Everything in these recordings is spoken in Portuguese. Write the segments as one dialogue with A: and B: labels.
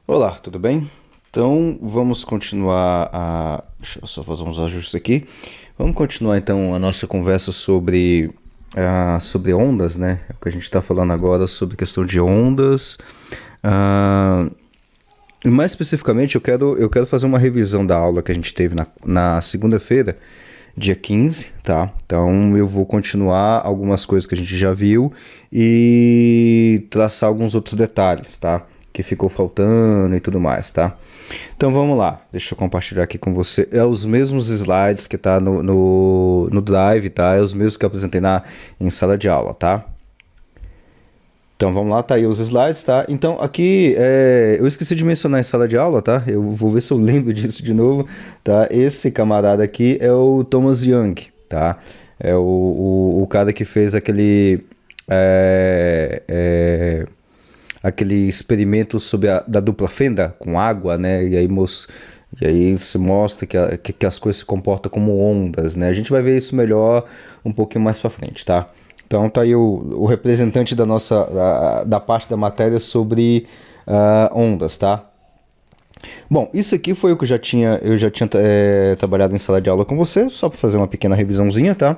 A: Olá, tudo bem? Então vamos continuar a. Deixa eu só fazer uns ajustes aqui. Vamos continuar então a nossa conversa sobre ondas, né? É o que a gente está falando agora sobre questão de ondas. Ah, e mais especificamente, eu quero fazer uma revisão da aula que a gente teve na segunda-feira, dia 15, tá? Então eu vou continuar algumas coisas que a gente já viu e traçar alguns outros detalhes, tá? Que ficou faltando e tudo mais, tá? Então vamos lá, deixa eu compartilhar aqui com você. É os mesmos slides que tá no Drive, tá? É os mesmos que eu apresentei em sala de aula, tá? Então vamos lá, tá aí os slides, tá? Então aqui eu esqueci de mencionar em sala de aula, tá? Eu vou ver se eu lembro disso de novo, tá? Esse camarada aqui é o Thomas Young, tá? É o cara que fez aquele experimento sobre da dupla fenda com água, né? E aí se mostra que as coisas se comportam como ondas, né? A gente vai ver isso melhor um pouquinho mais para frente, tá? Então tá aí o representante da parte da matéria sobre ondas, tá? Bom, isso aqui foi o que eu já tinha trabalhado em sala de aula com você, só para fazer uma pequena revisãozinha, tá?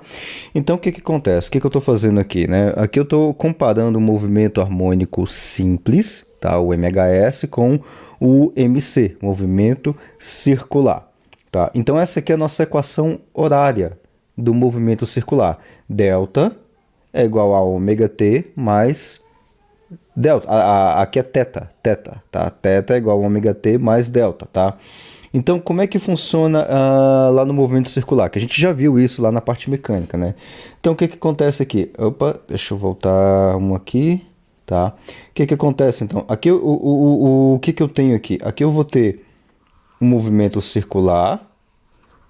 A: Então, o que que acontece? O que que eu estou fazendo aqui, né? Aqui eu estou comparando o movimento harmônico simples, tá? O MHS com o MC, movimento circular, tá? Então, essa aqui é a nossa equação horária do movimento circular. Delta é igual a ômega t mais delta. Aqui é teta, tá? Teta é igual a ômega t mais delta, tá? Então, como é que funciona lá no movimento circular? Que a gente já viu isso lá na parte mecânica, né? Então, o que que acontece aqui? Opa, deixa eu voltar um aqui, tá? O que que acontece, então? Aqui, o que que eu tenho aqui? Aqui eu vou ter um movimento circular,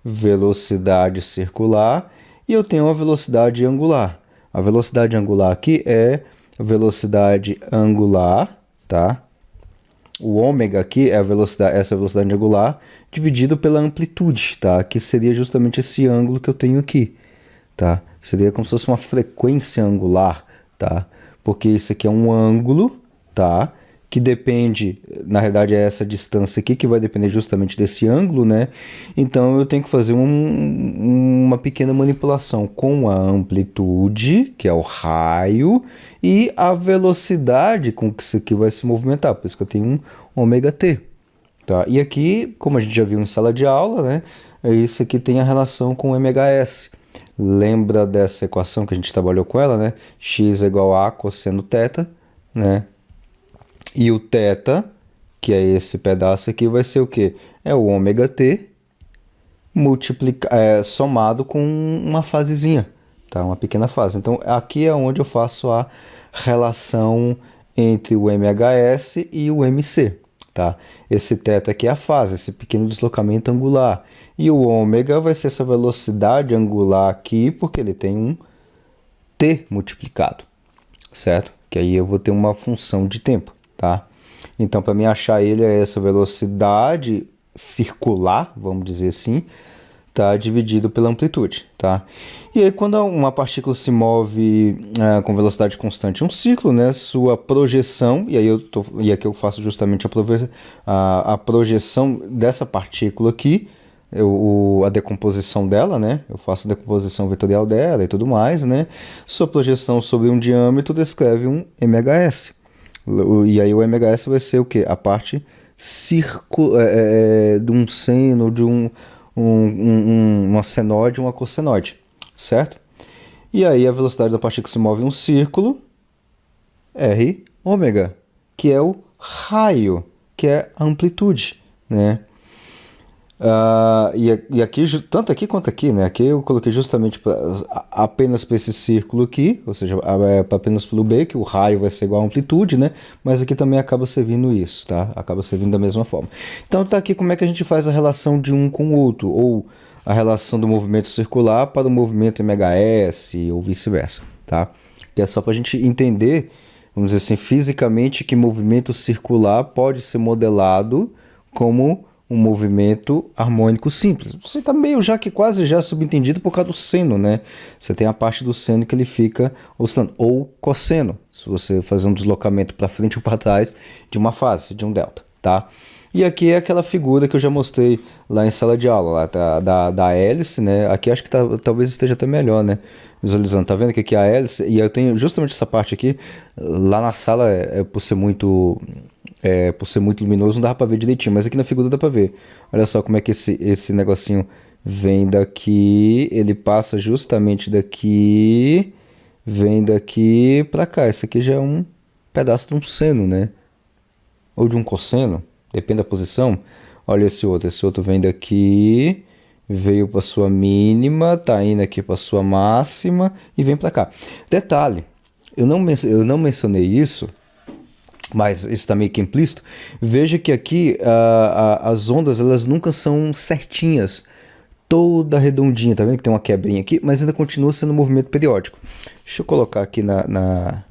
A: velocidade circular, e eu tenho uma velocidade angular. A velocidade angular aqui é velocidade angular, tá? O ômega aqui é essa velocidade angular dividido pela amplitude, tá? Que seria justamente esse ângulo que eu tenho aqui, tá? Seria como se fosse uma frequência angular, tá? Porque isso aqui é um ângulo, tá? Que depende, na realidade é essa distância aqui que vai depender justamente desse ângulo, né? Então eu tenho que fazer uma pequena manipulação com a amplitude, que é o raio, e a velocidade com que isso aqui vai se movimentar. Por isso que eu tenho um ômega t, tá? E aqui, como a gente já viu em sala de aula, né? Isso aqui tem a relação com o MHS. Lembra dessa equação que a gente trabalhou com ela, né? X é igual a cosseno θ, né? E o θ, que é esse pedaço aqui, vai ser o quê? É o ômega t somado com uma fasezinha, tá? Uma pequena fase. Então, aqui é onde eu faço a relação entre o MHS e o MC, tá? Esse θ aqui é a fase, esse pequeno deslocamento angular. E o ômega vai ser essa velocidade angular aqui, porque ele tem um t multiplicado, certo? Que aí eu vou ter uma função de tempo, tá? Então, para mim achar ele é essa velocidade circular, vamos dizer assim, tá? Dividido pela amplitude, tá? E aí, quando uma partícula se move com velocidade constante em um ciclo, né? Sua projeção, e aqui eu faço justamente a projeção dessa partícula aqui, a decomposição dela, né? Eu faço a decomposição vetorial dela e tudo mais, né? Sua projeção sobre um diâmetro descreve um MHS. E aí o MHS vai ser o quê? A parte de um seno, de uma senoide e uma cossenoide, certo? E aí a velocidade da partícula se move em um círculo, R ômega, que é o raio, que é a amplitude, né? E aqui, tanto aqui quanto aqui, né? Aqui eu coloquei justamente apenas para esse círculo aqui, ou seja, apenas pelo B, que o raio vai ser igual à amplitude, né? Mas aqui também acaba servindo isso, tá? Acaba servindo da mesma forma. Então tá aqui como é que a gente faz a relação de um com o outro, ou a relação do movimento circular para o movimento MHS, ou vice-versa, tá? Que é só para a gente entender, vamos dizer assim, fisicamente, que movimento circular pode ser modelado como um movimento harmônico simples. Você está meio já que quase já subentendido por causa do seno, né? Você tem a parte do seno que ele fica oscilando, ou cosseno, se você fazer um deslocamento para frente ou para trás de uma fase, de um delta, tá? E aqui é aquela figura que eu já mostrei lá em sala de aula, lá, da hélice, né? Aqui acho que talvez esteja até melhor, né? Visualizando, tá vendo que aqui é a hélice, e eu tenho justamente essa parte aqui, lá na sala, por ser muito luminoso, não dá pra ver direitinho, mas aqui na figura dá pra ver. Olha só como é que esse negocinho vem daqui, ele passa justamente daqui, vem daqui pra cá. Esse aqui já é um pedaço de um seno, né? Ou de um cosseno, depende da posição. Olha esse outro vem daqui, veio para sua mínima, tá indo aqui para sua máxima e vem para cá. Detalhe, eu não mencionei isso, mas isso está meio que implícito. Veja que aqui as ondas elas nunca são certinhas, toda redondinha, tá vendo que tem uma quebrinha aqui, mas ainda continua sendo um movimento periódico. Deixa eu colocar aqui na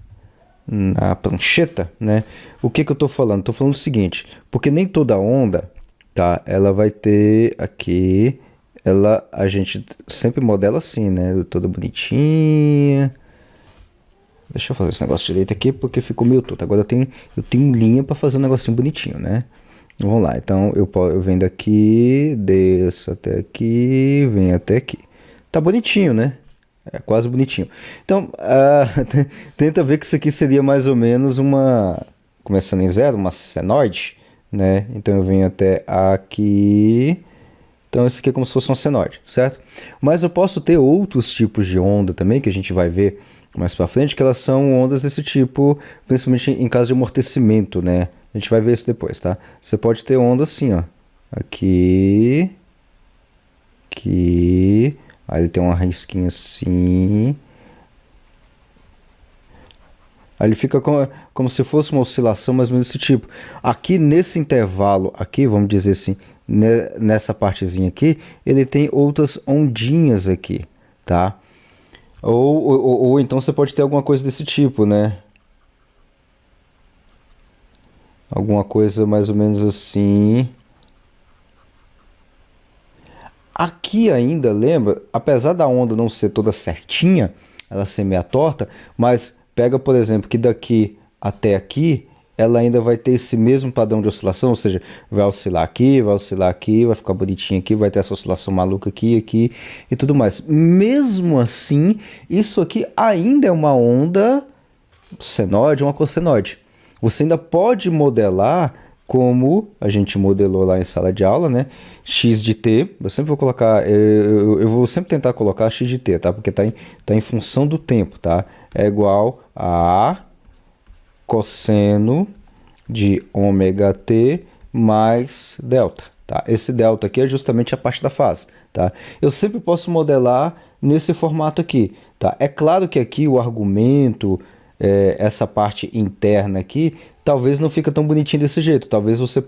A: prancheta, né? O que eu tô falando? Tô falando o seguinte, porque nem toda onda, tá? Ela vai ter aqui, a gente sempre modela assim, né? Toda bonitinha. Deixa eu fazer esse negócio direito aqui, porque ficou meio torto. Agora eu tenho linha para fazer um negocinho bonitinho, né? Vamos lá, então eu venho daqui, desço até aqui, venho até aqui. Tá bonitinho, né? É quase bonitinho. Então, tenta ver que isso aqui seria mais ou menos começando em zero, uma senoide, né? Então eu venho até aqui. Então esse aqui é como se fosse uma senoide, certo? Mas eu posso ter outros tipos de onda também, que a gente vai ver mais pra frente, que elas são ondas desse tipo, principalmente em caso de amortecimento, né? A gente vai ver isso depois, tá? Você pode ter onda assim, ó. Aqui. Aqui. Aí ele tem uma risquinha assim. Aí ele fica como se fosse uma oscilação mais ou menos desse tipo. Aqui nesse intervalo, aqui, vamos dizer assim, nessa partezinha aqui, ele tem outras ondinhas aqui, tá? Ou então você pode ter alguma coisa desse tipo, né? Alguma coisa mais ou menos assim. Aqui ainda, lembra, apesar da onda não ser toda certinha, ela ser meia torta, mas pega, por exemplo, que daqui até aqui, ela ainda vai ter esse mesmo padrão de oscilação, ou seja, vai oscilar aqui, vai ficar bonitinho aqui, vai ter essa oscilação maluca aqui e tudo mais. Mesmo assim, isso aqui ainda é uma onda senoide, uma cossenoide. Você ainda pode modelar como a gente modelou lá em sala de aula, né? X de t, eu sempre vou colocar, eu vou sempre tentar colocar x de t, tá? Porque tá em função do tempo, tá? É igual a cosseno de ômega t mais delta, tá? Esse delta aqui é justamente a parte da fase, tá? Eu sempre posso modelar nesse formato aqui, tá? É claro que aqui o argumento, essa parte interna aqui, talvez não fica tão bonitinho desse jeito. Talvez você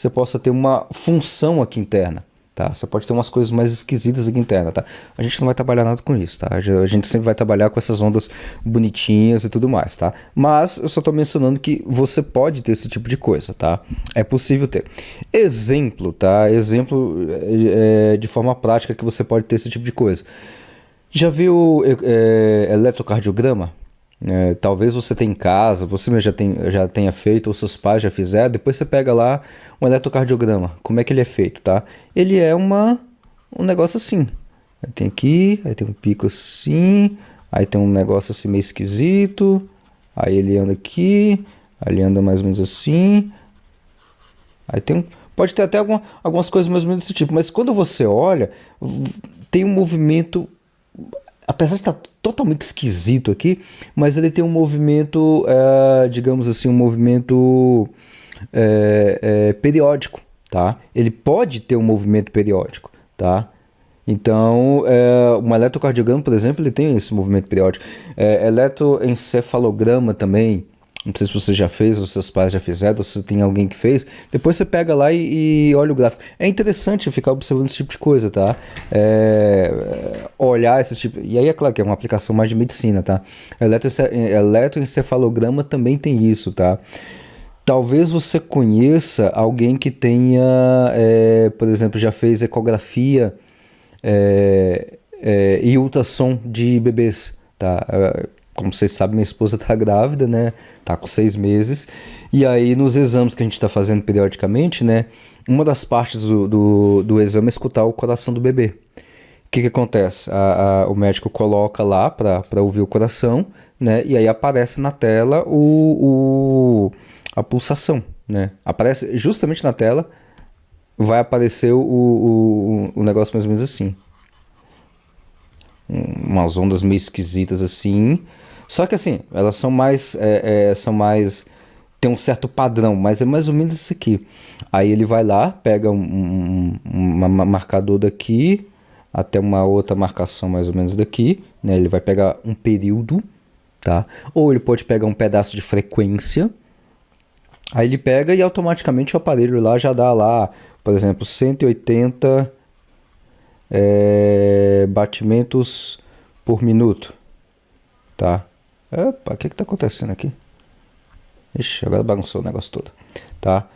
A: possa ter uma função aqui interna, tá? Você pode ter umas coisas mais esquisitas aqui interna, tá? A gente não vai trabalhar nada com isso, tá? A gente sempre vai trabalhar com essas ondas bonitinhas e tudo mais, tá? Mas eu só tô mencionando que você pode ter esse tipo de coisa, tá? É possível ter. Exemplo, tá? Exemplo de forma prática que você pode ter esse tipo de coisa. Já viu eletrocardiograma? Talvez você tenha em casa, você mesmo já tenha feito, ou seus pais já fizeram, depois você pega lá um eletrocardiograma, como é que ele é feito, tá? Ele é um negócio assim, aí tem aqui, aí tem um pico assim, aí tem um negócio assim meio esquisito, aí ele anda aqui, aí ele anda mais ou menos assim, aí pode ter até algumas coisas mais ou menos desse tipo, mas quando você olha, tem um movimento, apesar de estar totalmente esquisito aqui, mas ele tem um movimento, digamos assim, um movimento periódico, tá? Ele pode ter um movimento periódico, tá? Então, um eletrocardiograma, por exemplo, ele tem esse movimento periódico. Eletroencefalograma também, não sei se você já fez, ou seus pais já fizeram, ou se tem alguém que fez. Depois você pega lá e olha o gráfico. É interessante ficar observando esse tipo de coisa, tá? Olhar esse tipo... E aí é claro que é uma aplicação mais de medicina, tá? Eletroencefalograma também tem isso, tá? Talvez você conheça alguém que tenha, por exemplo, já fez ecografia e ultrassom de bebês, tá? como vocês sabem, minha esposa tá grávida, né? Tá com 6 meses. E aí, nos exames que a gente tá fazendo periodicamente, né? Uma das partes do exame é escutar o coração do bebê. O que acontece? O médico coloca lá para ouvir o coração, né? E aí aparece na tela a pulsação, né? Aparece justamente na tela, vai aparecer o negócio mais ou menos assim. Umas ondas meio esquisitas assim. Só que assim, elas são mais... tem um certo padrão, mas é mais ou menos isso aqui. Aí ele vai lá, pega um marcador daqui até uma outra marcação mais ou menos daqui, né? Ele vai pegar um período, tá? Ou ele pode pegar um pedaço de frequência. Aí ele pega e automaticamente o aparelho lá já dá lá, por exemplo, 180 batimentos por minuto, tá? Opa, o que tá acontecendo aqui? Ixi, agora bagunçou o negócio todo, tá?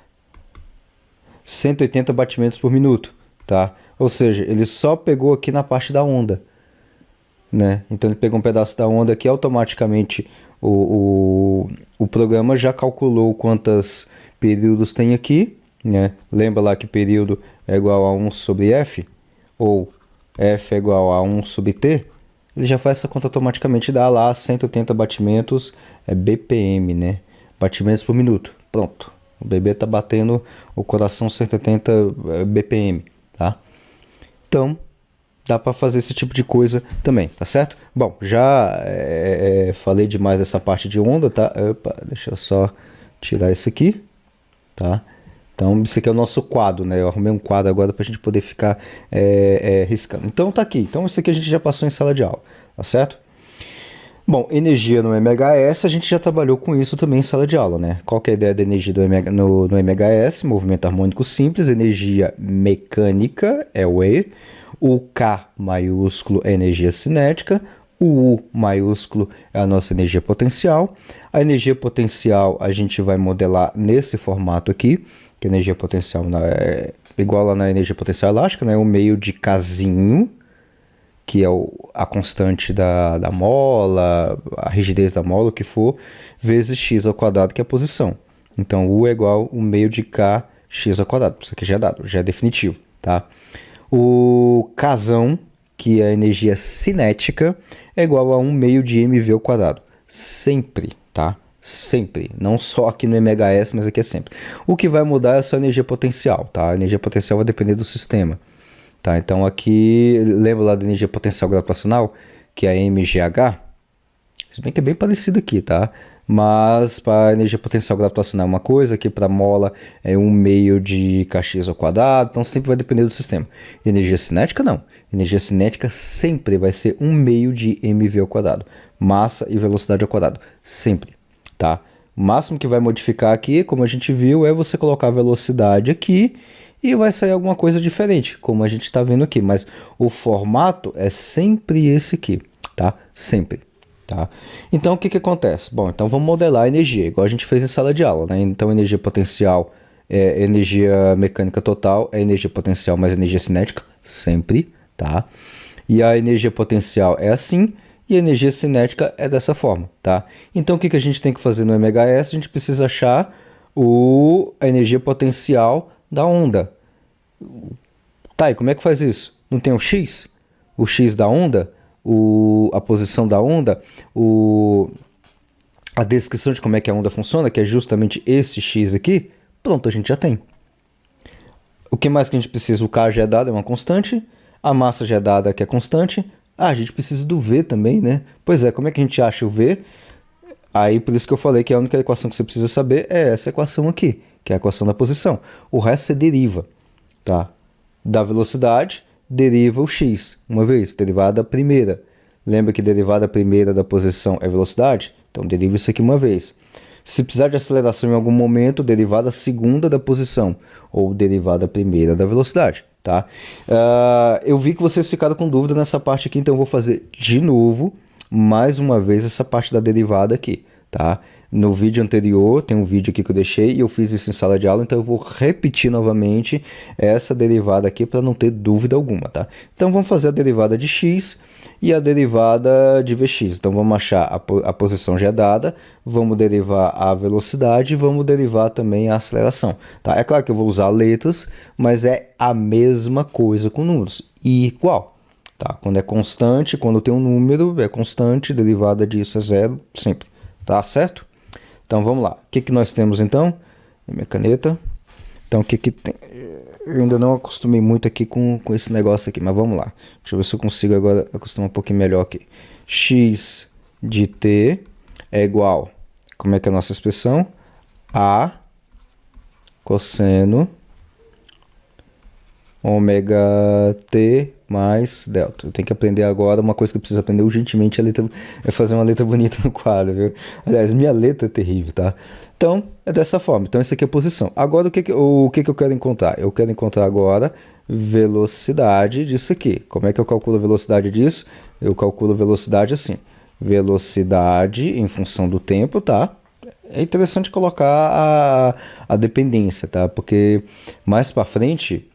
A: 180 batimentos por minuto, tá? Ou seja, ele só pegou aqui na parte da onda, né? Então ele pegou um pedaço da onda aqui, automaticamente o programa já calculou quantos períodos tem aqui, né? Lembra lá que período é igual a 1 sobre F? Ou F é igual a 1 sobre T? Ele já faz essa conta automaticamente, dá lá 180 batimentos, BPM, né? Batimentos por minuto. Pronto. O bebê tá batendo o coração 180 BPM, tá? Então, dá para fazer esse tipo de coisa também, tá certo? Bom, já falei demais dessa parte de onda, tá? Opa, deixa eu só tirar isso aqui, tá? Então, isso aqui é o nosso quadro, né? Eu arrumei um quadro agora para a gente poder ficar riscando. Então, tá aqui. Então, isso aqui a gente já passou em sala de aula, tá certo? Bom, energia no MHS, a gente já trabalhou com isso também em sala de aula, né? Qual que é a ideia da energia no MHS? Movimento harmônico simples, energia mecânica é o E, o K maiúsculo é energia cinética, o U maiúsculo é a nossa energia potencial. A energia potencial a gente vai modelar nesse formato aqui, que a energia potencial é igual lá na energia potencial elástica, né? O meio de casinho, que é a constante da mola, a rigidez da mola, o que for, vezes x ao quadrado, que é a posição. Então, U é igual a 1 meio de k x ao quadrado. Isso aqui já é dado, já é definitivo, tá? O Kzão, que é a energia cinética, é igual a 1 meio de mv ao quadrado. Sempre, tá? Sempre. Não só aqui no MHS, mas aqui é sempre. O que vai mudar é só a energia potencial, tá? A energia potencial vai depender do sistema. Tá, então aqui, lembra lá da energia potencial gravitacional, que é a MGH? Se bem que é bem parecido aqui, tá? Mas para a energia potencial gravitacional é uma coisa, aqui para a mola é 1 meio de kx ao quadrado, então sempre vai depender do sistema. Energia cinética não. Energia cinética sempre vai ser 1 meio de mv ao quadrado. Massa e velocidade ao quadrado. Sempre, tá? O máximo que vai modificar aqui, como a gente viu, é você colocar a velocidade aqui e vai sair alguma coisa diferente, como a gente está vendo aqui. Mas o formato é sempre esse aqui, tá? Sempre, tá? Então, o que acontece? Bom, então vamos modelar a energia, igual a gente fez em sala de aula, né? Então, energia potencial é energia mecânica total, é energia potencial mais energia cinética, sempre, tá? E a energia potencial é assim, e a energia cinética é dessa forma, tá? Então, o que a gente tem que fazer no MHS? A gente precisa achar a energia potencial da onda. Tá, e como é que faz isso? Não tem o x? O x da onda, a posição da onda, a descrição de como é que a onda funciona, que é justamente esse x aqui. Pronto, a gente já tem. O que mais que a gente precisa? O k já é dado, é uma constante. A massa já é dada, que é constante. Ah, a gente precisa do v também, né? Pois é, como é que a gente acha o v? Aí, por isso que eu falei que a única equação que você precisa saber é essa equação aqui, que é a equação da posição. O resto você deriva, tá? Da velocidade, deriva o x, uma vez, derivada primeira. Lembra que derivada primeira da posição é velocidade? Então, deriva isso aqui uma vez. Se precisar de aceleração em algum momento, derivada segunda da posição, ou derivada primeira da velocidade, tá? Eu vi que vocês ficaram com dúvida nessa parte aqui, então eu vou fazer de novo, mais uma vez, essa parte da derivada aqui, tá? No vídeo anterior, tem um vídeo aqui que eu deixei e eu fiz isso em sala de aula, então eu vou repetir novamente essa derivada aqui para não ter dúvida alguma, tá? Então vamos fazer a derivada de x e a derivada de vx. Então vamos achar a posição já é dada, vamos derivar a velocidade e vamos derivar também a aceleração, tá? É claro que eu vou usar letras, mas é a mesma coisa com números, igual, tá? Quando é constante, quando tem um número, é constante, derivada disso é zero, sempre, tá certo? Então vamos lá, o que nós temos então? Minha caneta. Então o que tem? Eu ainda não acostumei muito aqui com esse negócio aqui, mas vamos lá. Deixa eu ver se eu consigo agora acostumar um pouquinho melhor aqui. X de t é igual, como é que é a nossa expressão? A cosseno ômega t mais delta. Eu tenho que aprender agora, uma coisa que eu preciso aprender urgentemente é fazer uma letra bonita no quadro, viu? Aliás, minha letra é terrível, tá? Então, é dessa forma. Então, isso aqui é a posição. Agora, o que eu quero encontrar? Eu quero encontrar agora velocidade disso aqui. Como é que eu calculo a velocidade disso? Eu calculo a velocidade assim. Velocidade em função do tempo, tá? É interessante colocar a dependência, tá? Porque mais para frente,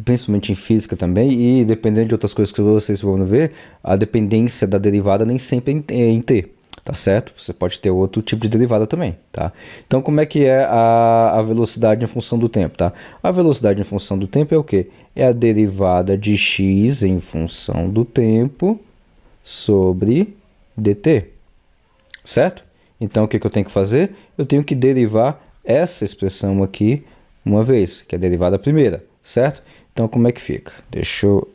A: principalmente em física também, e dependendo de outras coisas que vocês vão ver, a dependência da derivada nem sempre é em t, tá certo? Você pode ter outro tipo de derivada também, tá? Então, como é que é a velocidade em função do tempo, tá? A velocidade em função do tempo é o quê? É a derivada de x em função do tempo sobre dt, certo? Então, o que eu tenho que fazer? Eu tenho que derivar essa expressão aqui uma vez, que é a derivada primeira, certo? Então, como é que fica? Deixa eu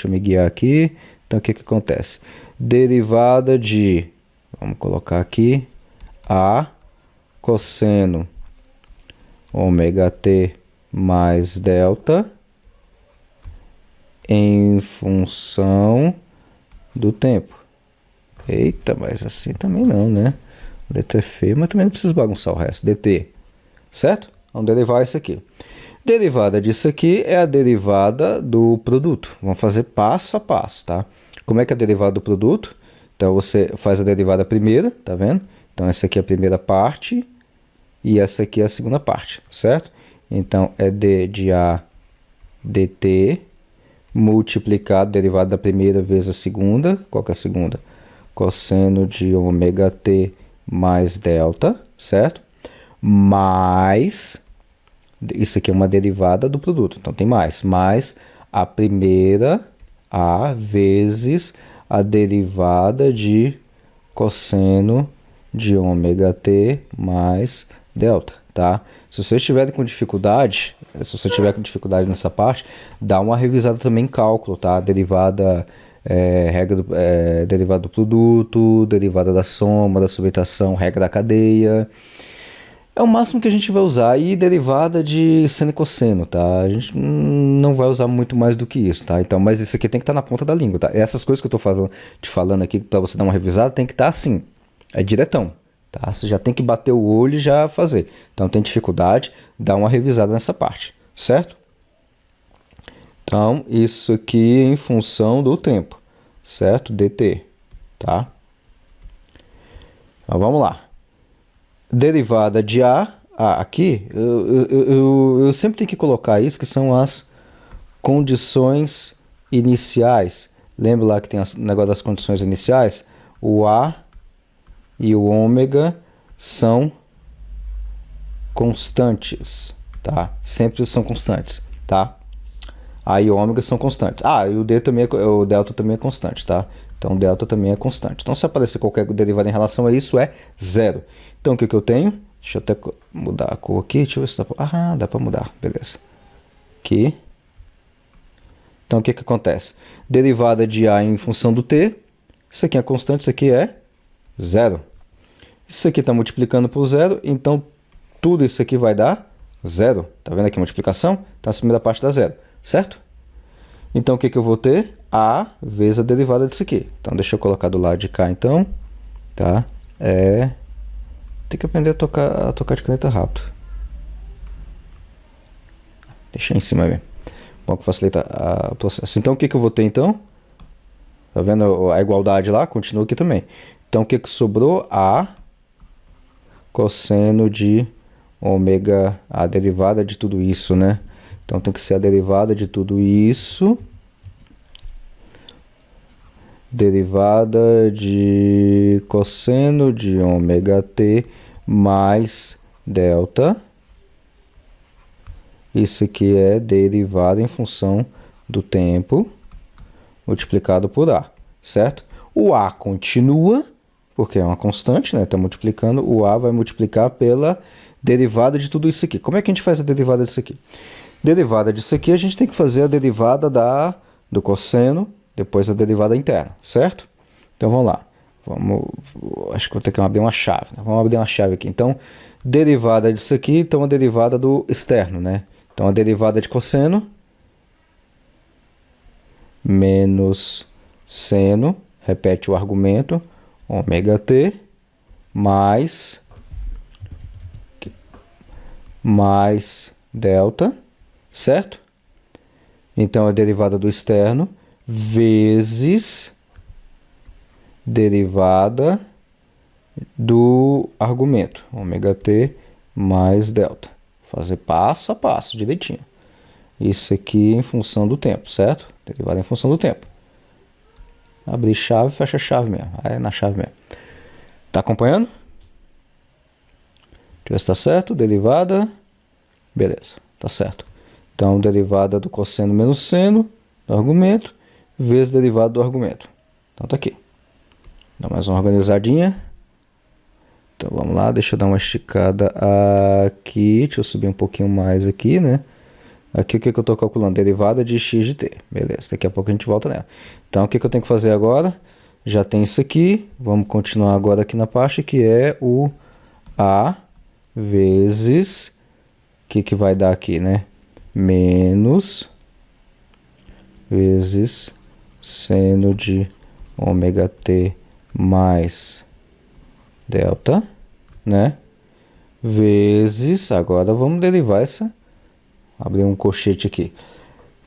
A: me guiar aqui. Então, o que acontece? Derivada de, vamos colocar aqui, A cosseno ômega t mais delta em função do tempo. Eita, mas assim também não, né? Letra é feia, mas também não precisa bagunçar o resto. dt, certo? Vamos derivar isso aqui. Derivada disso aqui é a derivada do produto. Vamos fazer passo a passo, tá? Como é que é a derivada do produto? Então, você faz a derivada primeira, tá vendo? Então, essa aqui é a primeira parte e essa aqui é a segunda parte, certo? Então, é d de a dt multiplicado, derivada da primeira vezes a segunda. Qual que é a segunda? Cosseno de ômega t mais delta, certo? Mais... Isso aqui é uma derivada do produto, então tem mais a primeira a vezes a derivada de cosseno de ômega t mais delta, tá? Se vocês estiverem com dificuldade, se você tiver com dificuldade nessa parte, dá uma revisada também em cálculo, tá? Derivada, derivada do produto, derivada da soma, da subtração, regra da cadeia. É o máximo que a gente vai usar, e derivada de seno e cosseno, tá? A gente não vai usar muito mais do que isso, tá? Então, mas isso aqui tem que estar na ponta da língua, tá? Essas coisas que eu estou te falando aqui para você dar uma revisada, tem que estar assim, é diretão, tá? Você já tem que bater o olho e já fazer. Então, tem dificuldade, dá uma revisada nessa parte, certo? Então, isso aqui em função do tempo, certo? dt, tá? Então, vamos lá. Derivada de A, aqui, eu sempre tenho que colocar isso, que são as condições iniciais. Lembra lá que tem o negócio das condições iniciais? O A e o ômega são constantes, tá? Sempre são constantes, tá? A e o ômega são constantes. E o D também o delta também é constante, tá? Então, delta também é constante. Então, se aparecer qualquer derivada em relação a isso, é zero. Então, o que eu tenho? Deixa eu até mudar a cor aqui. Deixa eu ver se dá para... dá para mudar. Beleza. Aqui. Então, o que acontece? Derivada de A em função do t. Isso aqui é constante, isso aqui é zero. Isso aqui está multiplicando por zero, então tudo isso aqui vai dar zero. Tá vendo aqui a multiplicação? Então, a primeira parte dá zero, certo? Então, o que eu vou ter? A vezes a derivada disso aqui. Então, deixa eu colocar do lado de cá, então. Tá? Tem que aprender a tocar de caneta rápido. Deixa em cima mesmo. Bom, que facilita o processo. Então, o que eu vou ter, então? Tá vendo a igualdade lá? Continua aqui também. Então, o que sobrou? A cosseno de ômega, a derivada de tudo isso, né? Então tem que ser a derivada de tudo isso, derivada de cosseno de ômega t mais delta. Isso aqui é derivada em função do tempo multiplicado por A, certo? O A continua, porque é uma constante, né? Está multiplicando, o A vai multiplicar pela derivada de tudo isso aqui. Como é que a gente faz a derivada disso aqui? Derivada disso aqui, a gente tem que fazer a derivada do cosseno, depois a derivada interna, certo? Então vamos lá. Acho que vou ter que abrir uma chave, né? Vamos abrir uma chave aqui. Então, derivada disso aqui, então a derivada do externo, né? Então a derivada de cosseno menos seno, repete o argumento, ômega t mais delta, certo? Então a derivada do externo vezes derivada do argumento, ômega t mais delta. Fazer passo a passo, direitinho. Isso aqui em função do tempo, certo? Derivada em função do tempo. Abrir chave, fecha a chave mesmo. Aí é na chave mesmo. Tá acompanhando? Deixa eu ver se tá certo. Derivada. Beleza, tá certo. Então, derivada do cosseno menos seno do argumento vezes derivada do argumento. Então tá aqui. Dá mais uma organizadinha. Então vamos lá, deixa eu dar uma esticada aqui. Deixa eu subir um pouquinho mais aqui, né? Aqui o que eu estou calculando? Derivada de x de t. Beleza, daqui a pouco a gente volta nela. Então o que eu tenho que fazer agora? Já tem isso aqui. Vamos continuar agora aqui na parte que é o A vezes... O que vai dar aqui, né? Menos vezes seno de ômega t mais delta, né? Vezes, agora vamos derivar essa, abrir um colchete aqui.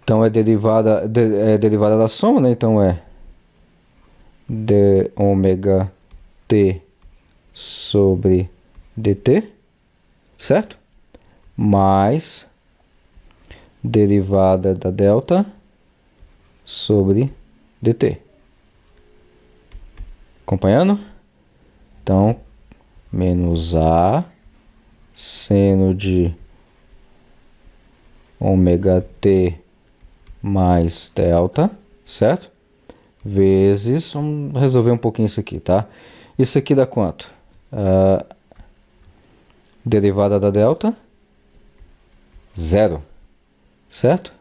A: Então é derivada da soma, né? Então é de ômega t sobre dt, certo? Mais derivada da delta sobre dt. Acompanhando? Então, menos A seno de ômega t mais delta, certo? Vezes, vamos resolver um pouquinho isso aqui, tá? Isso aqui dá quanto? Derivada da delta, 0, certo?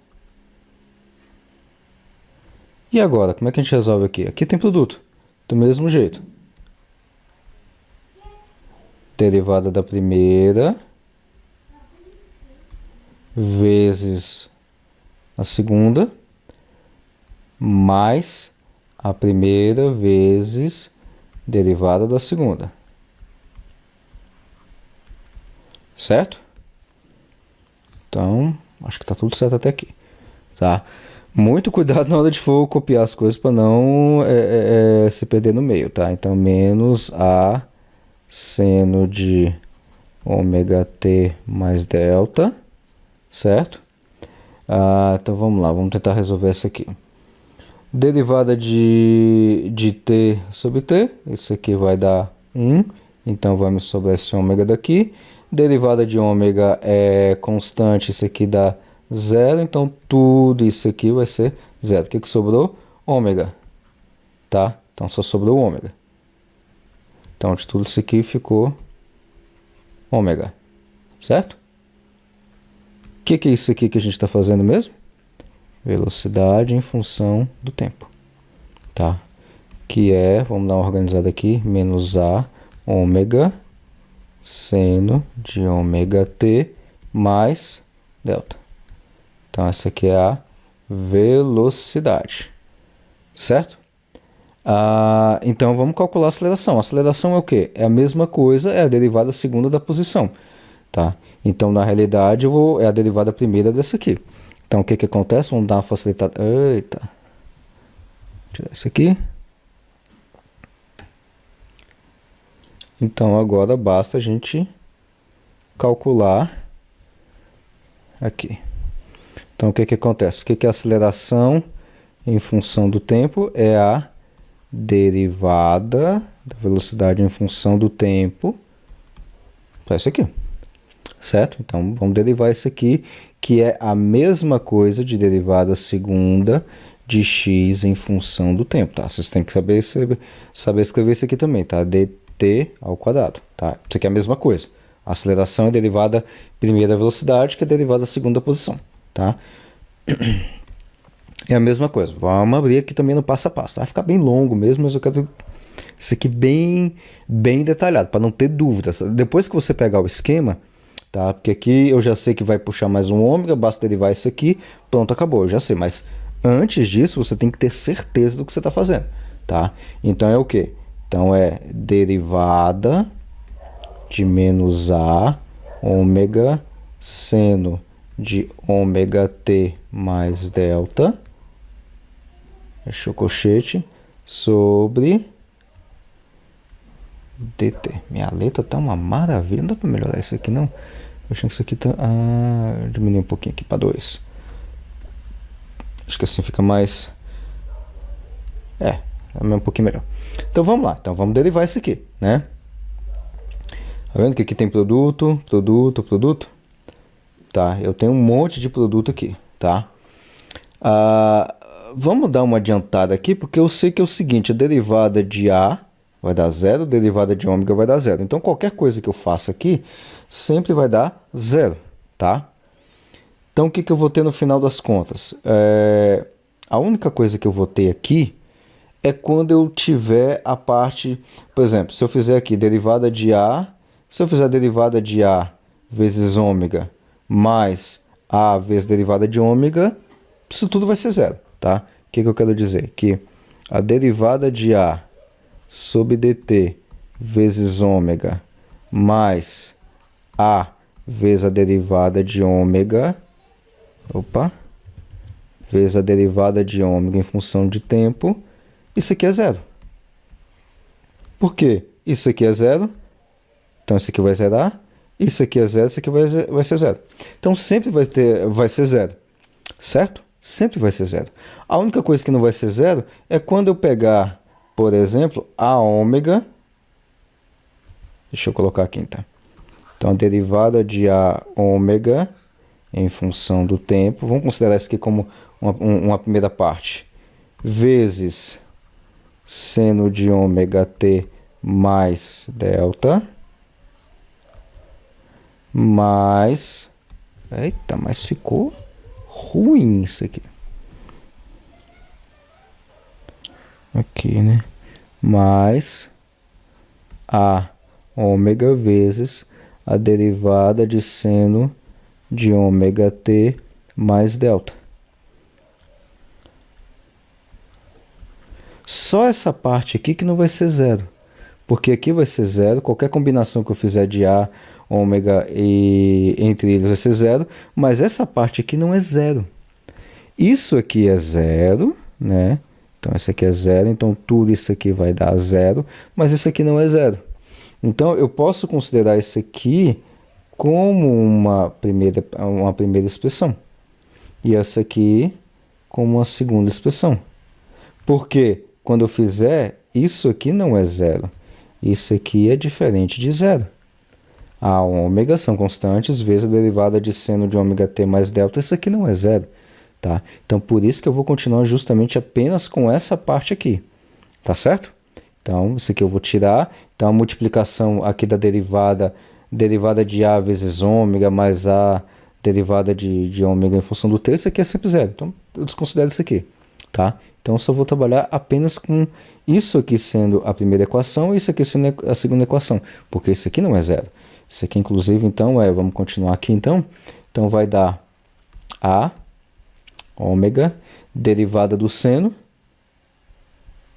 A: E agora, como é que a gente resolve aqui? Aqui tem produto, do mesmo jeito. Derivada da primeira vezes a segunda mais a primeira vezes derivada da segunda. Certo? Então, acho que tá tudo certo até aqui. Tá? Muito cuidado na hora de for copiar as coisas para não se perder no meio, tá? Então, menos A seno de ômega t mais delta, certo? Então vamos lá, vamos tentar resolver essa aqui. Derivada de t sobre t, isso aqui vai dar 1, então vai me sobrar esse ômega daqui. Derivada de ômega é constante, isso aqui dá 0, então tudo isso aqui vai ser 0. O que sobrou? Ômega, tá? Então só sobrou ômega. Então, de tudo isso aqui ficou ômega, certo? O que é isso aqui que a gente está fazendo mesmo? Velocidade em função do tempo, tá? Que é, vamos dar uma organizada aqui, menos A ômega seno de ômega t mais delta. Então, essa aqui é a velocidade, certo? Então vamos calcular a aceleração. A aceleração é o quê? É a mesma coisa, é a derivada segunda da posição, tá? Então na realidade é a derivada primeira dessa aqui. Então o que acontece? Vamos dar uma facilitada. Eita. Tirar isso aqui. Então agora basta a gente calcular aqui. Então o que acontece? O que é a aceleração em função do tempo? É a derivada da velocidade em função do tempo para isso aqui, certo? Então vamos derivar isso aqui, que é a mesma coisa de derivada segunda de x em função do tempo, tá? Vocês têm que saber escrever isso aqui também, tá? dt ao quadrado, tá? Isso aqui é a mesma coisa. A aceleração é derivada primeira velocidade, que é derivada segunda posição, tá? É a mesma coisa. Vamos abrir aqui também no passo a passo, tá? Vai ficar bem longo mesmo, mas eu quero isso aqui bem detalhado, para não ter dúvidas. Depois que você pegar o esquema, tá? Porque aqui eu já sei que vai puxar mais um ômega, basta derivar isso aqui, pronto, acabou, eu já sei. Mas antes disso, você tem que ter certeza do que você está fazendo, tá? Então é o quê? Então é derivada de menos a ômega seno de ômega t mais delta, fechou o colchete, sobre dt. Minha letra tá uma maravilha, não dá para melhorar isso aqui não. Eu achando que isso aqui tá... diminuir um pouquinho aqui para 2. Acho que assim fica mais... é um pouquinho melhor. Então vamos lá, então vamos derivar isso aqui, né? Tá vendo que aqui tem produto, produto, produto? Tá, eu tenho um monte de produto aqui, tá? Vamos dar uma adiantada aqui, porque eu sei que é o seguinte, a derivada de A vai dar zero, a derivada de ômega vai dar zero. Então, qualquer coisa que eu faça aqui, sempre vai dar zero, tá? Então, o que eu vou ter no final das contas? A única coisa que eu vou ter aqui é quando eu tiver a parte... Por exemplo, se eu fizer aqui derivada de A, se eu fizer derivada de A vezes ômega mais A vezes derivada de ômega, isso tudo vai ser zero, tá? O que eu quero dizer? Que a derivada de A sobre dt vezes ômega mais A vezes a derivada de ômega, vezes a derivada de ômega em função de tempo, isso aqui é zero. Por quê? Isso aqui é zero, então isso aqui vai zerar, isso aqui é zero, isso aqui vai ser zero. Então sempre vai ser zero, certo? Sempre vai ser zero. A única coisa que não vai ser zero é quando eu pegar, por exemplo, a ômega. Deixa eu colocar aqui então. Então a derivada de a ômega em função do tempo, vamos considerar isso aqui como uma primeira parte, vezes seno de ômega t mais delta, mais... Eita, mas ficou ruim isso aqui. Aqui, né? Mais a ômega vezes a derivada de seno de ômega t mais delta. Só essa parte aqui que não vai ser zero. Porque aqui vai ser zero, qualquer combinação que eu fizer de A, ômega e entre eles vai ser zero, mas essa parte aqui não é zero. Isso aqui é zero, né? Então, esse aqui é zero, então tudo isso aqui vai dar zero, mas isso aqui não é zero. Então, eu posso considerar isso aqui como uma primeira expressão. E essa aqui como uma segunda expressão. Porque quando eu fizer, isso aqui não é zero. Isso aqui é diferente de zero. A ômega são constantes vezes a derivada de seno de ômega t mais delta. Isso aqui não é zero. Tá? Então, por isso que eu vou continuar justamente apenas com essa parte aqui. Tá certo? Então, isso aqui eu vou tirar. Então, a multiplicação aqui da derivada de A vezes ômega mais A derivada de ômega em função do t, isso aqui é sempre zero. Então, eu desconsidero isso aqui. Tá? Então, eu só vou trabalhar apenas com isso aqui sendo a primeira equação e isso aqui sendo a segunda equação. Porque isso aqui não é zero. Isso aqui, inclusive, então, vamos continuar aqui, então. Então, vai dar A ômega, derivada do seno,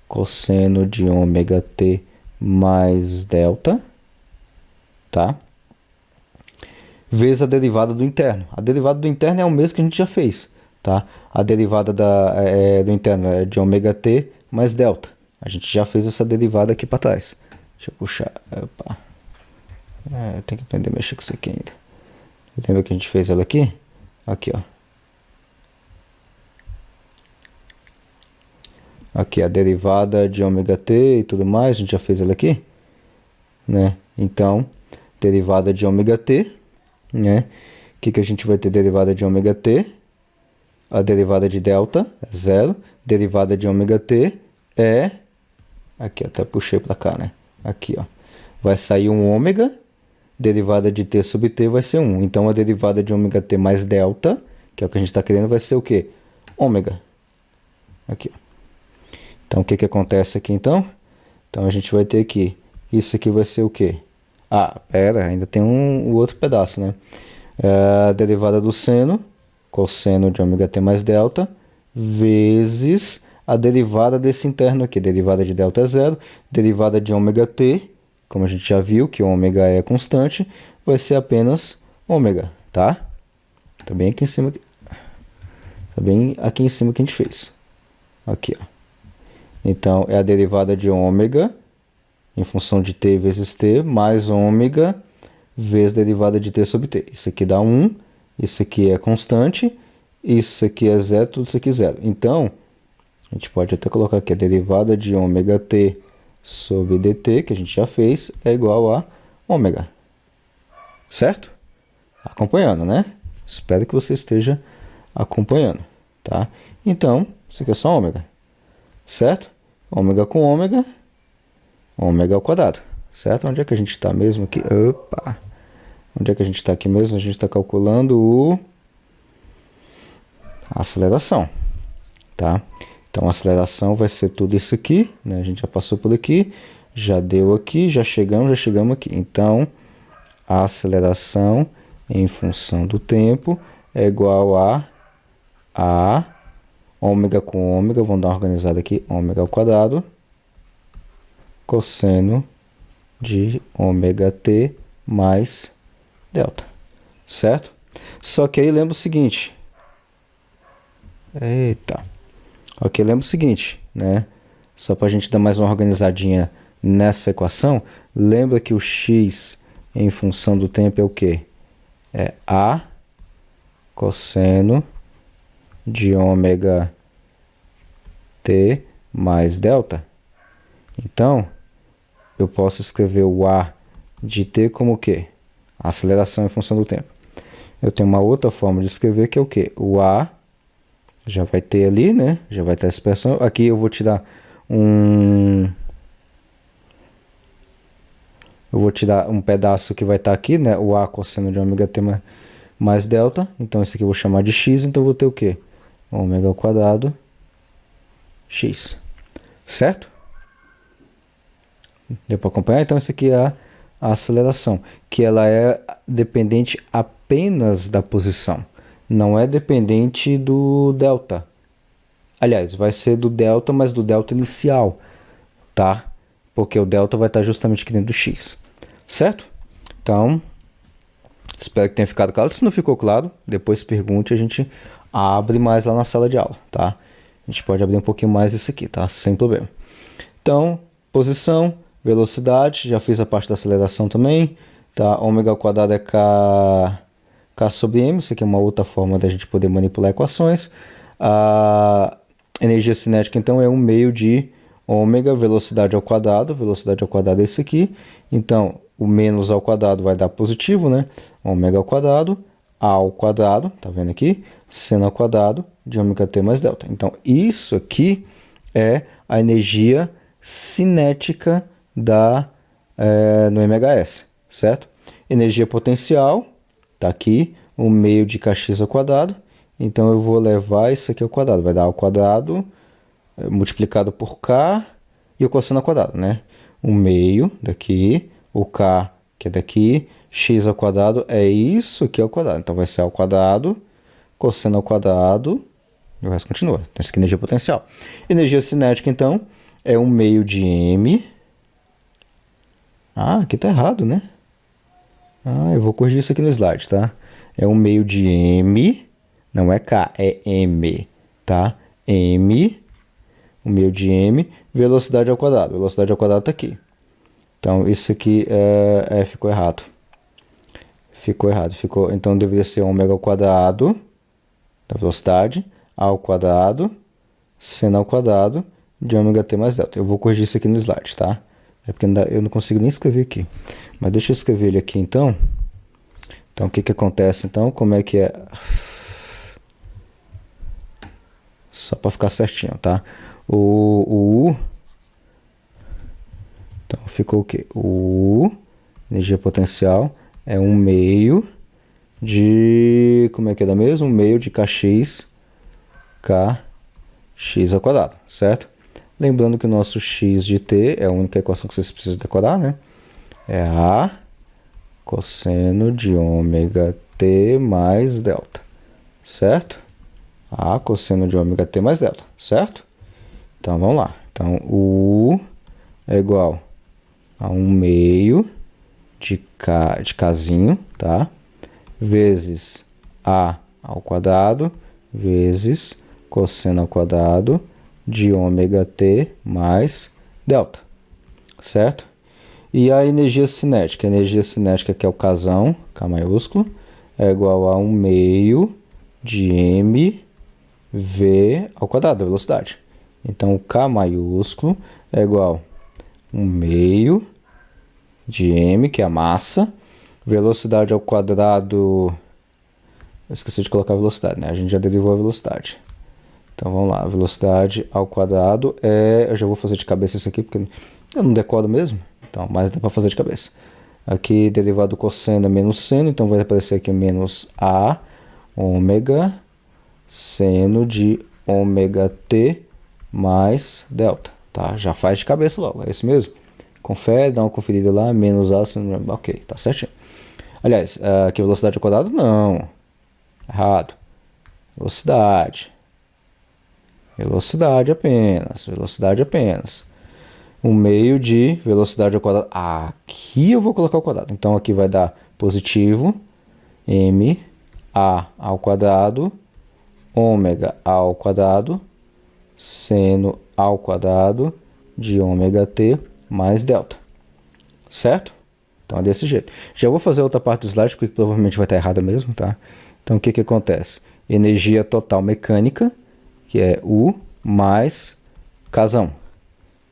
A: cosseno de ômega t mais delta, tá? Vezes a derivada do interno. A derivada do interno é o mesmo que a gente já fez, tá? A derivada do interno é de ômega t mais delta. A gente já fez essa derivada aqui para trás. Deixa eu puxar. Opa. Eu tenho que aprender a mexer com isso aqui ainda. Lembra que a gente fez ela aqui? Aqui, ó. Aqui a derivada de ômega t e tudo mais, a gente já fez ela aqui, né? Então, derivada de ômega t, né? O que a gente vai ter derivada de ômega t? A derivada de delta é 0. Derivada de ômega t é... Aqui, até puxei para cá, né? Aqui, ó. Vai sair um ômega. Derivada de t sobre t vai ser 1. Então, a derivada de ômega t mais delta, que é o que a gente está querendo, vai ser o quê? Ômega. Aqui, ó. Então, o que acontece aqui, então? Então, a gente vai ter aqui... Isso aqui vai ser o quê? Ah, pera, ainda tem o outro pedaço, né? A derivada do seno, cosseno de ômega t mais delta, vezes a derivada desse interno aqui. Derivada de delta é 0, derivada de ômega t, como a gente já viu, que ômega é constante, vai ser apenas ômega, tá? Tá bem aqui em cima. Tá bem aqui em cima que a gente fez. Aqui, ó. Então, é a derivada de ômega em função de t vezes t, mais ômega vezes derivada de t sobre t. Isso aqui dá 1, isso aqui é constante, isso aqui é 0, tudo isso aqui é 0. Então, a gente pode até colocar aqui a derivada de ômega t sobre dt, que a gente já fez, é igual a ômega. Certo? Acompanhando, né? Espero que você esteja acompanhando, tá? Então, isso aqui é só ômega, certo? Ômega com ômega, ômega ao quadrado, certo? Onde é que a gente está mesmo aqui? Opa! Onde é que a gente está aqui mesmo? A gente está calculando a aceleração, tá? Então, a aceleração vai ser tudo isso aqui, né? A gente já passou por aqui, já deu aqui, já chegamos aqui. Então, a aceleração em função do tempo é igual a ômega com ômega, vamos dar uma organizada aqui, ômega ao quadrado, cosseno de ômega t mais delta, certo? Só que aí lembra o seguinte, né? Só para a gente dar mais uma organizadinha nessa equação, lembra que o x em função do tempo é o quê? É a cosseno de ômega t mais delta. Então, eu posso escrever o a de t como o quê? A aceleração em função do tempo. Eu tenho uma outra forma de escrever que é o quê? O a já vai ter ali, né? Já vai ter a expressão. Aqui eu vou tirar um pedaço que vai estar aqui, né? O a cosseno de ômega t mais delta. Então, isso aqui eu vou chamar de x. Então, eu vou ter o quê? Ômega ao quadrado x. Certo? Deu para acompanhar? Então, isso aqui é a aceleração, que ela é dependente apenas da posição. Não é dependente do delta. Aliás, vai ser do delta, mas do delta inicial, tá? Porque o delta vai estar justamente aqui dentro do x. Certo? Então, espero que tenha ficado claro. Se não ficou claro, depois pergunte, a gente abre mais lá na sala de aula, tá? A gente pode abrir um pouquinho mais isso aqui, tá? Sem problema. Então, posição, velocidade, já fiz a parte da aceleração também, tá? Ômega ao quadrado é K sobre M, isso aqui é uma outra forma da gente poder manipular equações. A energia cinética, então, é 1/2 de ômega, velocidade ao quadrado é isso aqui. Então, o menos ao quadrado vai dar positivo, né? Ômega ao quadrado, A ao quadrado, tá vendo aqui? Seno ao quadrado de ômega t mais delta. Então, isso aqui é a energia cinética no MHS, certo? Energia potencial, tá aqui, 1/2 de kx ao quadrado. Então, eu vou levar isso aqui ao quadrado. Vai dar ao quadrado multiplicado por k e o cosseno ao quadrado, né? 1/2 daqui, o k que é daqui, x ao quadrado é isso aqui ao quadrado. Então, vai ser ao quadrado, cosseno ao quadrado, e o resto continua. Então, isso aqui é energia potencial. Energia cinética, então, é 1/2 de m. Ah, aqui tá errado, né? Eu vou corrigir isso aqui no slide, tá? É 1/2 de m, não é k, é m, tá? M, 1/2 de m, velocidade ao quadrado. Velocidade ao quadrado tá aqui. Então, isso aqui ficou errado. Então, deveria ser ômega ao quadrado da velocidade, a ao quadrado, seno ao quadrado, de ômega t mais delta. Eu vou corrigir isso aqui no slide, tá? É porque eu não consigo nem escrever aqui. Mas deixa eu escrever ele aqui, então. Então, o que acontece, então? Como é que é? Só para ficar certinho, tá? O U... Então, ficou o quê? O U, energia potencial, é 1/2 de... Como é que é mesmo? 1/2 de kx ao quadrado, certo? Lembrando que o nosso x de t é a única equação que vocês precisam decorar, né? É a cosseno de ômega t mais delta, certo? A cosseno de ômega t mais delta, certo? Então, vamos lá. Então, U é igual a 1/2 de kzinho, tá? Vezes a ao quadrado, vezes cosseno ao quadrado de ômega t mais delta, certo? E a energia cinética? A energia cinética, que é o Kzão, K maiúsculo, é igual a 1/2 de mv ao quadrado, da velocidade. Então, o K maiúsculo é igual a 1/2 de m, que é a massa, velocidade ao quadrado... Eu esqueci de colocar a velocidade, né? A gente já derivou a velocidade. Então, vamos lá. Velocidade ao quadrado é... Eu já vou fazer de cabeça isso aqui, porque eu não decoro mesmo. Então, mas dá para fazer de cabeça. Aqui, derivado do cosseno é menos seno, então vai aparecer aqui menos a ômega seno de ômega t mais delta, tá? Já faz de cabeça logo, é isso mesmo? Confere, dá uma conferida lá, menos a seno, ok, tá certinho. Aliás, aqui velocidade ao quadrado, não. Errado. Velocidade apenas. 1/2 de velocidade ao quadrado. Aqui eu vou colocar o quadrado. Então, aqui vai dar positivo m a ao quadrado, ômega ao quadrado, seno ao quadrado de ômega t mais delta. Certo? Então, é desse jeito. Já vou fazer outra parte do slide, porque provavelmente vai estar errada mesmo, tá? Então, o que acontece? Energia total mecânica, que é U mais Kzão.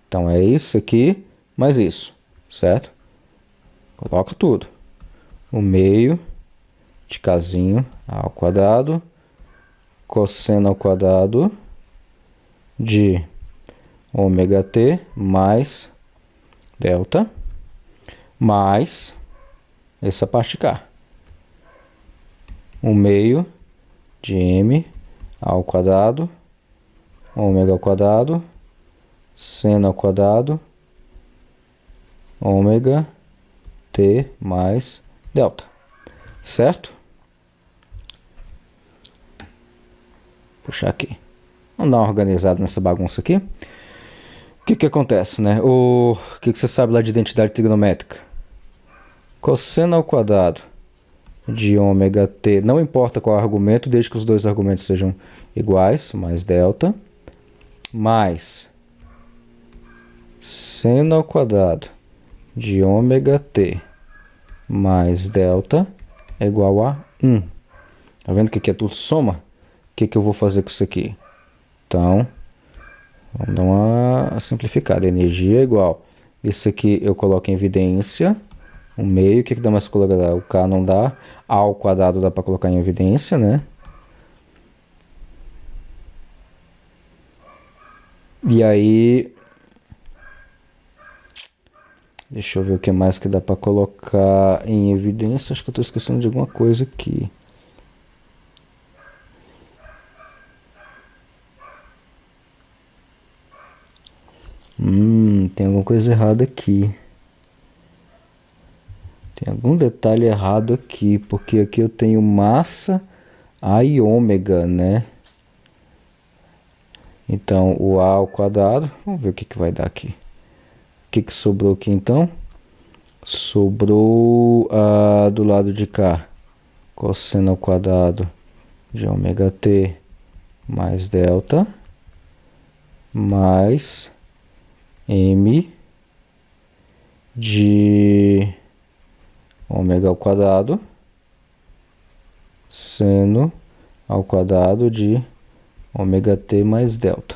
A: Então, é isso aqui mais isso, certo? Coloca tudo. 1/2 de Kzinho ao quadrado, cosseno ao quadrado de ômega t mais delta, mais essa parte cá. 1/2 de m ao quadrado, ômega ao quadrado, seno ao quadrado, ômega t mais delta, certo? Puxar aqui. Vamos dar uma organizada nessa bagunça aqui. O que acontece, né? O que você sabe lá de identidade trigonométrica? Cosseno ao quadrado de ômega t, não importa qual argumento, desde que os dois argumentos sejam iguais, mais delta, mais seno ao quadrado de ômega t mais delta é igual a 1. Tá vendo que aqui é tudo soma? O que eu vou fazer com isso aqui? Então, vamos dar uma simplificada. Energia é igual. Isso aqui eu coloco em evidência. 1/2. O que dá mais para colocar? O K não dá. A ao quadrado dá para colocar em evidência, né? E aí... Deixa eu ver o que mais que dá para colocar em evidência. Acho que eu estou esquecendo de alguma coisa aqui. Tem alguma coisa errada aqui. Tem algum detalhe errado aqui, porque aqui eu tenho massa A e ômega, né? Então, o A ao quadrado, vamos ver o que vai dar aqui. O que sobrou aqui, então? Sobrou do lado de cá, cosseno ao quadrado de ômega t mais delta, mais m de ômega ao quadrado seno ao quadrado de ômega t mais delta.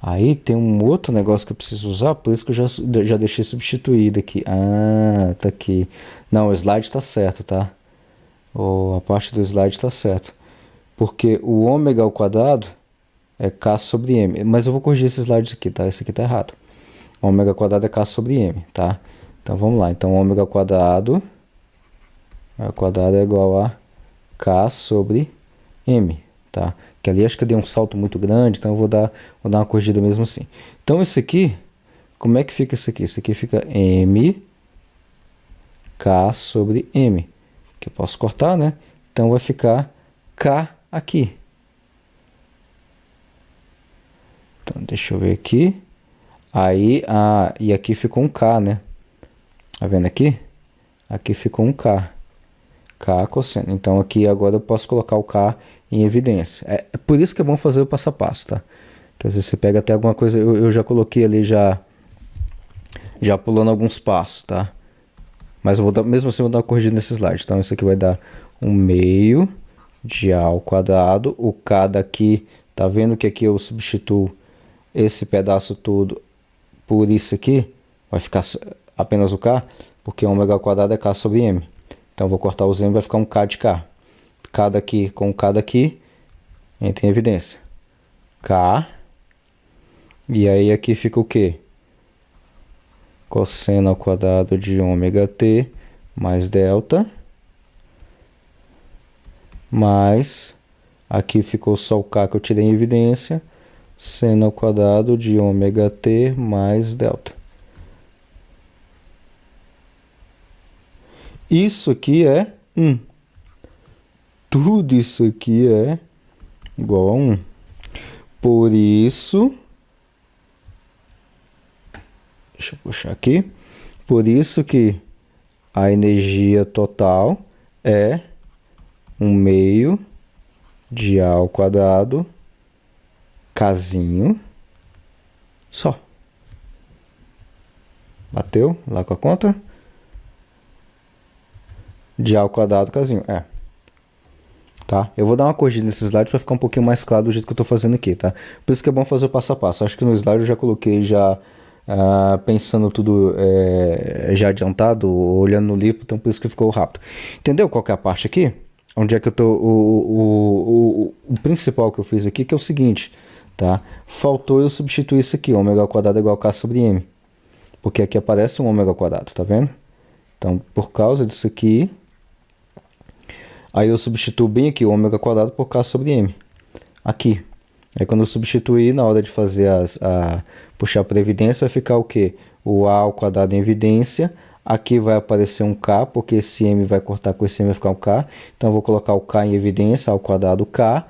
A: Aí tem um outro negócio que eu preciso usar, por isso que eu já deixei substituído aqui. Ah, tá aqui. Não, o slide tá certo, tá? A parte do slide tá certo. Porque o ômega ao quadrado é k sobre m. Mas eu vou corrigir esse slide aqui, tá? Esse aqui tá errado. Ômega ao quadrado é k sobre m, tá? Então vamos lá. Então ômega ao quadrado é igual a k sobre m, tá? Que ali acho que eu dei um salto muito grande, então eu vou dar uma corrigida mesmo assim. Então esse aqui, como é que fica isso aqui? Isso aqui fica m k sobre m, que eu posso cortar, né? Então vai ficar k aqui. Então deixa eu ver aqui. Aí, e aqui ficou um k, né? Tá vendo aqui? Aqui ficou um k. K cosseno. Então aqui agora eu posso colocar o K em evidência. É por isso que é bom fazer o passo a passo, tá? Que às vezes você pega até alguma coisa, eu já coloquei ali já pulando alguns passos, tá? Mas eu vou dar, mesmo assim eu vou dar uma corrigida nesse slide. Então isso aqui vai dar 1/2 de A ao quadrado. O K daqui, tá vendo que aqui eu substituo esse pedaço todo por isso aqui? Vai ficar apenas o K, porque ômega ao quadrado é K sobre M. Então, vou cortar os M, vai ficar um K de K. K daqui com K daqui, entra em evidência. K. E aí aqui fica o quê? Cosseno ao quadrado de ômega t mais delta. Mais, aqui ficou só o K que eu tirei em evidência. Seno ao quadrado de ômega t mais delta. Isso aqui é 1. Tudo isso aqui é igual a 1. Por isso, deixa eu puxar aqui. Por isso que a energia total é 1/2 de A ao quadrado, Kzinho, só. Bateu lá com a conta? De A ao quadrado, Kzinho. Tá? Eu vou dar uma corrigida nesse slide para ficar um pouquinho mais claro do jeito que eu estou fazendo aqui, tá? Por isso que é bom fazer o passo a passo. Acho que no slide eu já coloquei pensando tudo já adiantado, olhando no livro, então por isso que ficou rápido. Entendeu qual que é a parte aqui? Onde é que eu tô? O principal que eu fiz aqui, que é o seguinte, tá? Faltou eu substituir isso aqui, ômega ao quadrado é igual a K sobre M. Porque aqui aparece um ômega ao quadrado, tá vendo? Então, por causa disso aqui, aí eu substituo bem aqui o ômega ao quadrado por K sobre M. Aqui. Aí quando eu substituir, na hora de fazer puxar para evidência, vai ficar o quê? O A ao quadrado em evidência. Aqui vai aparecer um K, porque esse M vai cortar com esse M, vai ficar um K. Então eu vou colocar o K em evidência, ao quadrado K.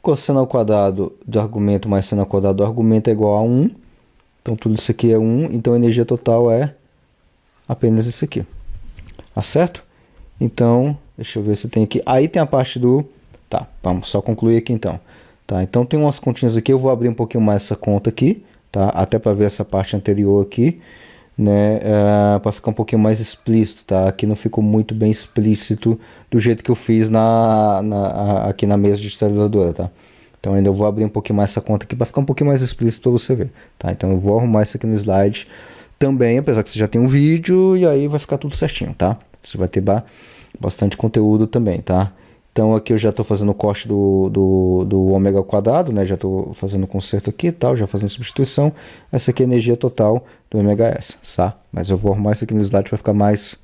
A: Cosseno ao quadrado do argumento mais seno ao quadrado do argumento é igual a 1. Então tudo isso aqui é 1. Então a energia total é apenas isso aqui. Tá certo? Então, deixa eu ver se tem aqui. Aí tem a parte do... Tá, vamos só concluir aqui então. Tá, então tem umas continhas aqui. Eu vou abrir um pouquinho mais essa conta aqui, tá? Até para ver essa parte anterior aqui, né? Para ficar um pouquinho mais explícito, tá? Aqui não ficou muito bem explícito do jeito que eu fiz aqui na mesa digitalizadora, tá? Então ainda eu vou abrir um pouquinho mais essa conta aqui para ficar um pouquinho mais explícito para você ver, tá? Então eu vou arrumar isso aqui no slide também, apesar que você já tem um vídeo, e aí vai ficar tudo certinho, tá? Você vai ter bastante conteúdo também, tá? Então aqui eu já estou fazendo o corte do ômega ao quadrado, né? Já estou fazendo o conserto aqui e tal, já fazendo substituição. Essa aqui é a energia total do MHS, tá? Mas eu vou arrumar isso aqui no slide para ficar mais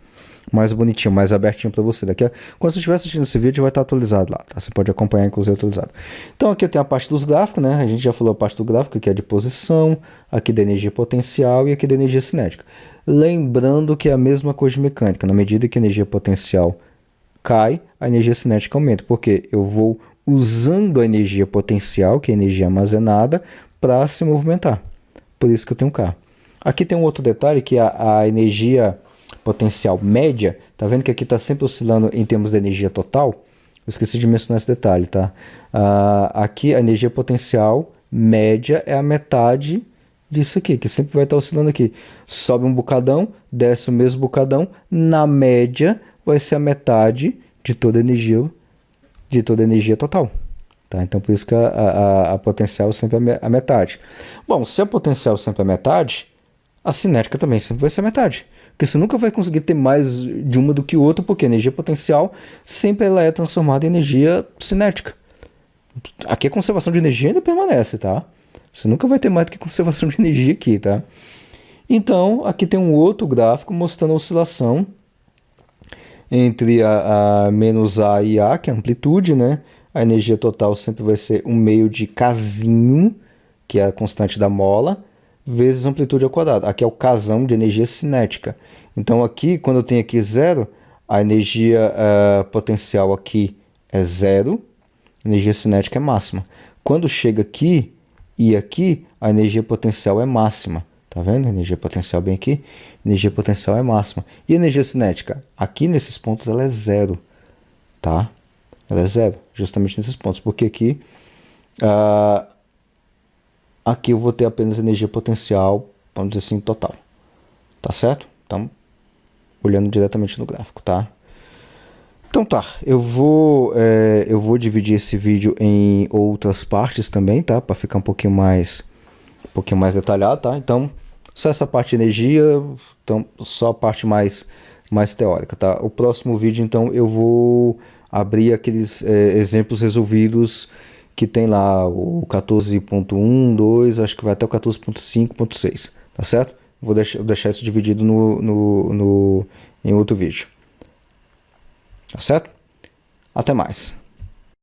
A: bonitinho, mais abertinho para você. Quando você estiver assistindo esse vídeo, vai estar atualizado lá, tá? Você pode acompanhar, inclusive, atualizado. Então aqui tem a parte dos gráficos, né? A gente já falou a parte do gráfico, que é de posição, aqui da energia potencial e aqui da energia cinética. Lembrando que é a mesma coisa de mecânica. Na medida que a energia potencial cai, a energia cinética aumenta, porque eu vou usando a energia potencial, que é a energia armazenada, para se movimentar. Por isso que eu tenho K. Aqui tem um outro detalhe, que a energia potencial média, tá vendo que aqui está sempre oscilando em termos de energia total? Eu esqueci de mencionar esse detalhe, tá? Aqui a energia potencial média é a metade disso aqui, que sempre vai estar oscilando aqui. Sobe um bocadão, desce o mesmo bocadão, na média vai ser a metade de toda a energia total. Tá? Então por isso que a potencial sempre é a metade. Bom, se a potencial sempre é a metade, a cinética também sempre vai ser a metade. Porque você nunca vai conseguir ter mais de uma do que outra, porque a energia potencial sempre ela é transformada em energia cinética. Aqui a conservação de energia ainda permanece, tá? Você nunca vai ter mais do que conservação de energia aqui, tá? Então, aqui tem um outro gráfico mostrando a oscilação entre a menos A e A, que é a amplitude, né? A energia total sempre vai ser um meio de Kzinho, que é a constante da mola, vezes a amplitude ao quadrado. Aqui é o Kzão de energia cinética. Então, aqui, quando eu tenho aqui zero, a energia potencial aqui é zero, a energia cinética é máxima. Quando chega aqui e aqui, a energia potencial é máxima. Tá vendo? Energia potencial bem aqui. Energia potencial é máxima. E a energia cinética? Aqui nesses pontos ela é zero. Tá? Ela é zero. Justamente nesses pontos. Porque aqui... aqui eu vou ter apenas energia potencial, vamos dizer assim, total. Tá certo? Então, olhando diretamente no gráfico, tá? Então tá, eu vou dividir esse vídeo em outras partes também, tá? Para ficar um pouquinho mais detalhado, tá? Então, só essa parte de energia, então, só a parte mais teórica, tá? O próximo vídeo, então, eu vou abrir aqueles exemplos resolvidos que tem lá o 14.1, 2, acho que vai até o 14.5.6, tá certo? Vou deixar isso dividido em outro vídeo. Tá certo? Até mais.